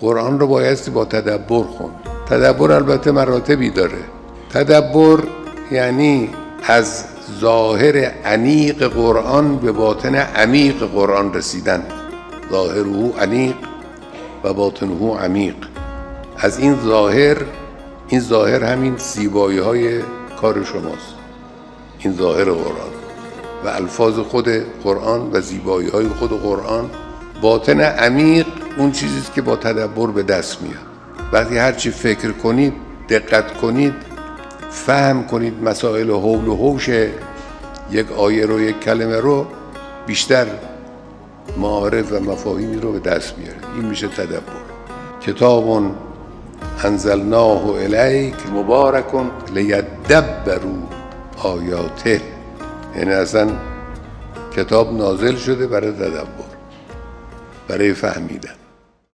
قرآن رو بایستی با تدبر خوند. تدبر البته مراتبی داره. تدبر یعنی از ظاهر انیق قرآن به باطن عمیق قرآن رسیدن. ظاهره انیق و باطنه عمیق. از این ظاهر همین زیبایی های کار شماست، این ظاهر قرآن و الفاظ خود قرآن و زیبایی های خود قرآن. باطن عمیق اون چیزیست که با تدبر به دست میاد. وقتی هرچی فکر کنید، دقت کنید، فهم کنید مسائل حول و حوش یک آیه رو، یک کلمه رو، بیشتر معارف و مفاهیمی رو به دست میارید. این میشه تدبر. کتاب انزلناه الیک مبارک لیدبروا آیاته، یعنی اصلا کتاب نازل شده برای تدبر، برای فهمیدن.